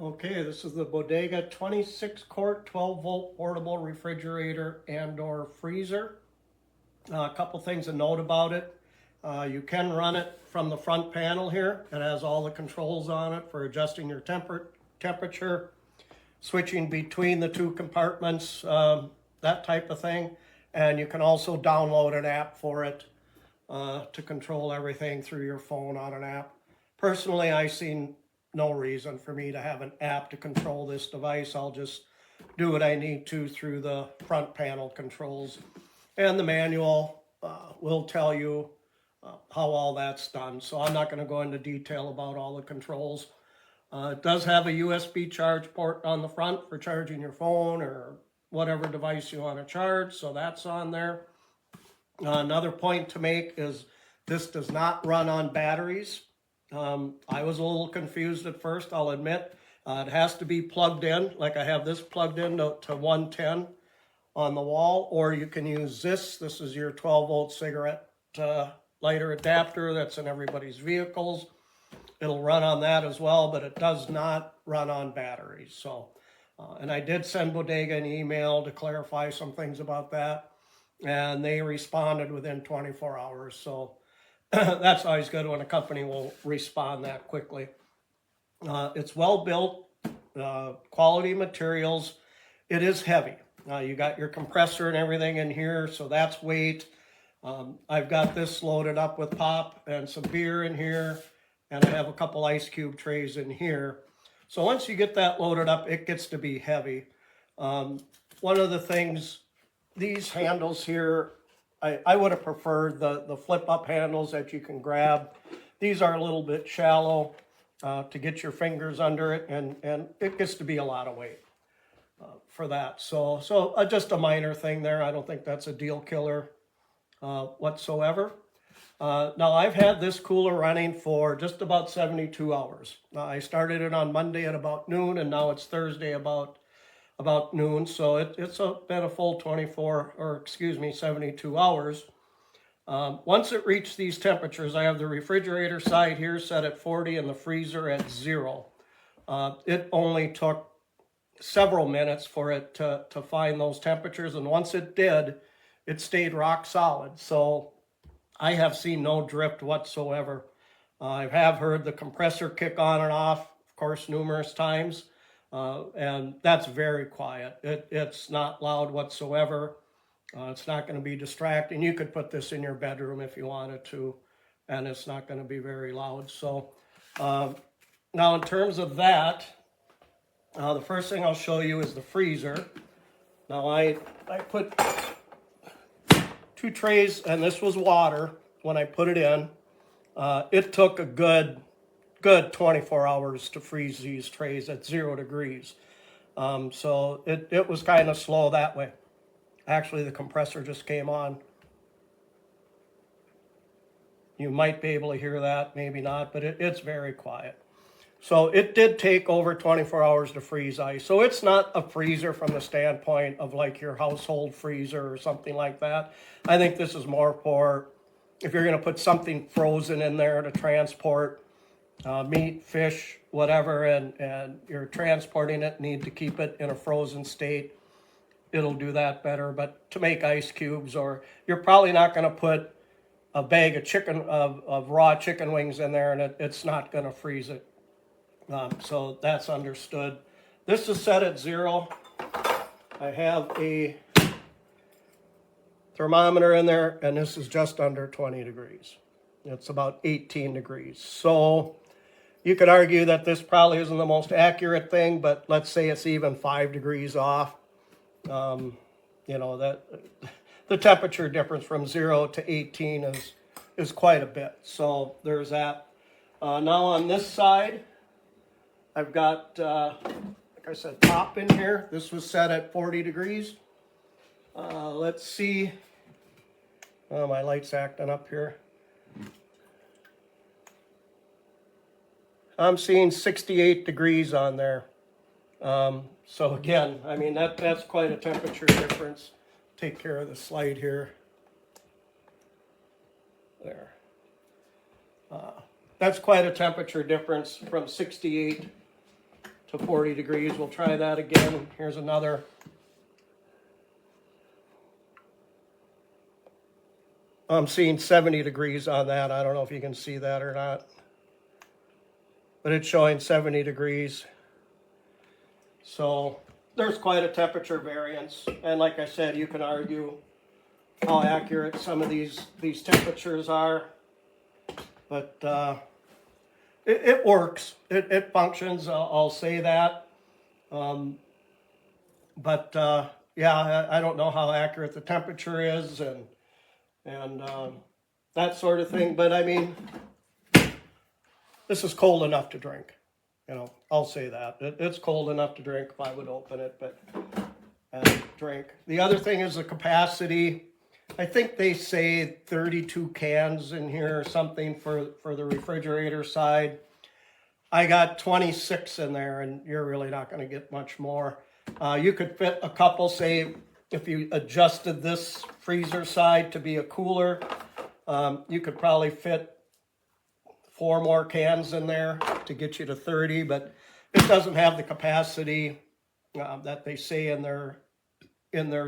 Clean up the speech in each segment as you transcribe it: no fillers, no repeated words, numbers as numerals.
Okay, this is the Bodega 26 quart 12 volt portable refrigerator and or freezer. A couple things to note about it. You can run it from the front panel here. It has all the controls on it for adjusting your temperature, switching between the two compartments, that type of thing. And you can also download an app for it to control everything through your phone on an app. Personally, I seen no reason for me to have an app to control this device. I'll just do what I need to through the front panel controls. And the manual will tell you how all that's done. So I'm not going to go into detail about all the controls. It does have a USB charge port on the front for charging your phone or whatever device you want to charge. So that's on there. Another point to make is this does not run on batteries. I was a little confused at first, I'll admit. It has to be plugged in, like I have this plugged in to 110 on the wall, or you can use this. This is your 12 volt cigarette lighter adapter that's in everybody's vehicles. It'll run on that as well, but it does not run on batteries. So, and I did send Bodega an email to clarify some things about that, and they responded within 24 hours. So that's always good when a company will respond that quickly. It's well built, quality materials. It is heavy. You got your compressor and everything in here, so that's weight. I've got this loaded up with pop and some beer in here, and I have a couple ice cube trays in here. So once you get that loaded up, it gets to be heavy. One of the things, these handles here, I would have preferred the flip-up handles that you can grab. These are a little bit shallow to get your fingers under it, and it gets to be a lot of weight for that. So just a minor thing there. I don't think that's a deal killer whatsoever. Now, I've had this cooler running for just about 72 hours. I started it on Monday at about noon, and now it's Thursday about noon, so it's been a full 72 hours. Once it reached these temperatures, I have the refrigerator side here set at 40 and the freezer at 0. It only took several minutes for it to find those temperatures, and once it did, it stayed rock solid. So I have seen no drift whatsoever. I have heard the compressor kick on and off, of course, numerous times. And that's very quiet. It's not loud whatsoever. It's not going to be distracting. You could put this in your bedroom if you wanted to, and it's not going to be very loud. So now in terms of that, the first thing I'll show you is the freezer. Now I put 2 trays, and this was water when I put it in. It took a good 24 hours to freeze these trays at 0 degrees. So it was kind of slow that way. Actually, the compressor just came on. You might be able to hear that, maybe not, but it's very quiet. So it did take over 24 hours to freeze ice. So it's not a freezer from the standpoint of like your household freezer or something like that. I think this is more for if you're going to put something frozen in there to transport meat, fish, whatever, and you're transporting it, need to keep it in a frozen state, it'll do that better. But to make ice cubes, or you're probably not going to put a bag of of raw chicken wings in there, and it's not going to freeze it. So that's understood. This is set at 0. I have a thermometer in there, and this is just under 20 degrees. It's about 18 degrees. So you could argue that this probably isn't the most accurate thing, but let's say it's even 5 degrees off. You know, that the temperature difference from 0 to 18 is quite a bit. So there's that. Now on this side, I've got, like I said, top in here. This was set at 40 degrees. Let's see. Oh, my light's acting up here. I'm seeing 68 degrees on there. So again, I mean, that's quite a temperature difference. Take care of the slide here. There. That's quite a temperature difference from 68 to 40 degrees. We'll try that again. Here's another. I'm seeing 70 degrees on that. I don't know if you can see that or not, but it's showing 70 degrees. So there's quite a temperature variance. And like I said, you can argue how accurate some of these temperatures are, but it works. It functions. I'll say that. Yeah, I don't know how accurate the temperature is and that sort of thing. But I mean, this is cold enough to drink. You know, I'll say that. It's cold enough to drink if I would open it, but drink. The other thing is the capacity. I think they say 32 cans in here or something for the refrigerator side. I got 26 in there, and you're really not going to get much more. You could fit a couple, say, if you adjusted this freezer side to be a cooler, you could probably fit 4 more cans in there to get you to 30, but it doesn't have the capacity that they say in their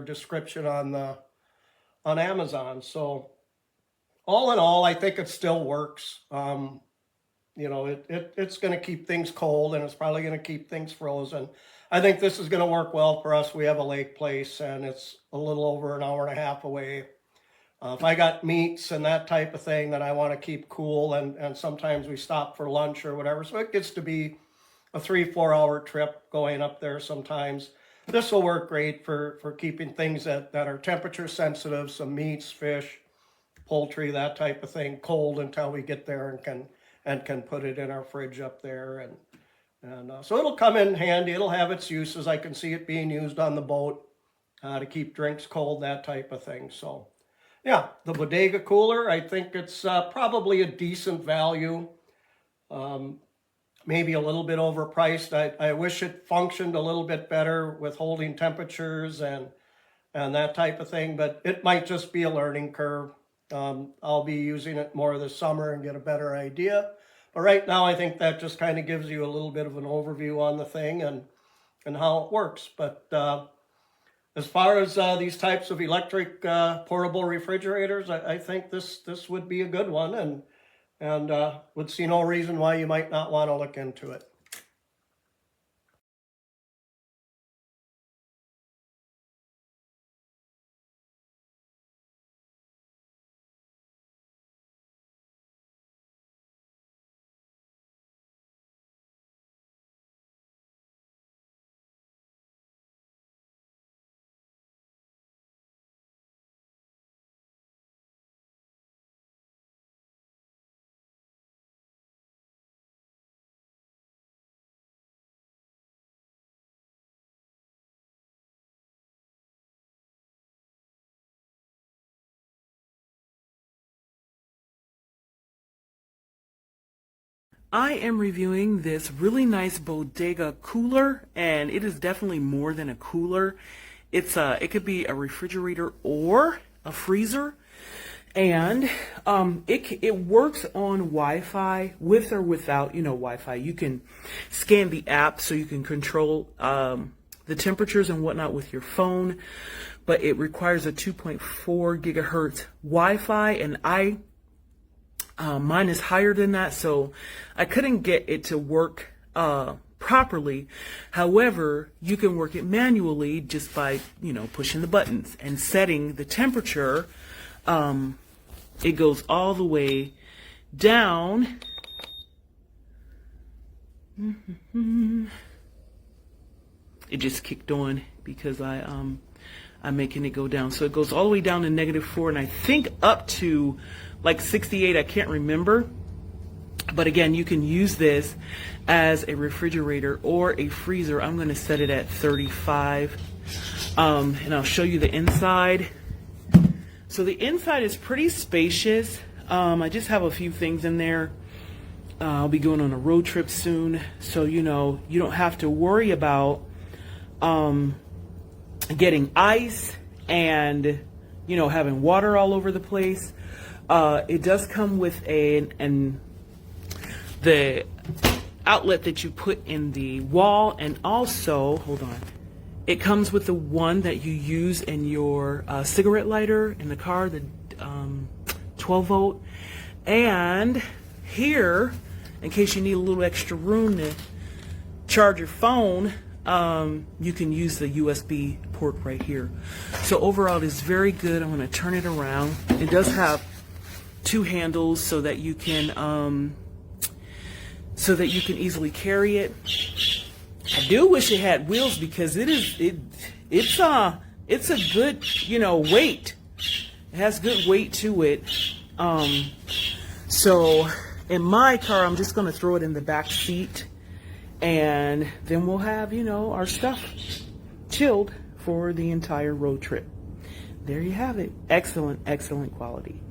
description on Amazon. So all in all, I think it still works. You know, it's going to keep things cold, and it's probably going to keep things frozen. I think this is going to work well for us. We have a lake place, and it's a little over an hour and a half away. If I got meats and that type of thing that I want to keep cool, and sometimes we stop for lunch or whatever, so it gets to be a 3-4 hour trip going up there sometimes. This will work great for keeping things that are temperature sensitive, some meats, fish, poultry, that type of thing, cold until we get there and can put it in our fridge up there. And so it'll come in handy. It'll have its uses. I can see it being used on the boat to keep drinks cold, that type of thing. So yeah, the Bodega Cooler, I think it's probably a decent value. Maybe a little bit overpriced. I wish it functioned a little bit better with holding temperatures and that type of thing, but it might just be a learning curve. I'll be using it more this summer and get a better idea. But right now, I think that just kind of gives you a little bit of an overview on the thing and how it works. But as far as these types of electric portable refrigerators, I think this would be a good one, and would see no reason why you might not want to look into it. I am reviewing this really nice Bodega cooler, and it is definitely more than a cooler. It could be a refrigerator or a freezer, and it works on Wi-Fi, with or without, Wi-Fi. You can scan the app so you can control the temperatures and whatnot with your phone, but it requires a 2.4 gigahertz Wi-Fi, and mine is higher than that, so I couldn't get it to work properly. However, you can work it manually just by, pushing the buttons and setting the temperature. It goes all the way down. It just kicked on because I'm making it go down. So it goes all the way down to -4, and I think up to like 68, I can't remember. But again, you can use this as a refrigerator or a freezer. I'm going to set it at 35. And I'll show you the inside. So the inside is pretty spacious. I just have a few things in there. I'll be going on a road trip soon. So, you don't have to worry about getting ice and, having water all over the place. It does come with the outlet that you put in the wall, and also, hold on, it comes with the one that you use in your cigarette lighter in the car, the 12 volt. And here, in case you need a little extra room to charge your phone, you can use the USB port right here. So overall, it is very good. I'm going to turn it around. It does have two handles so that you can easily carry it. I do wish it had wheels because it's a good, you know, weight. It has good weight to it. So in my car, I'm just going to throw it in the back seat, and then we'll have, you know, our stuff chilled for the entire road trip. There you have it. Excellent, excellent quality.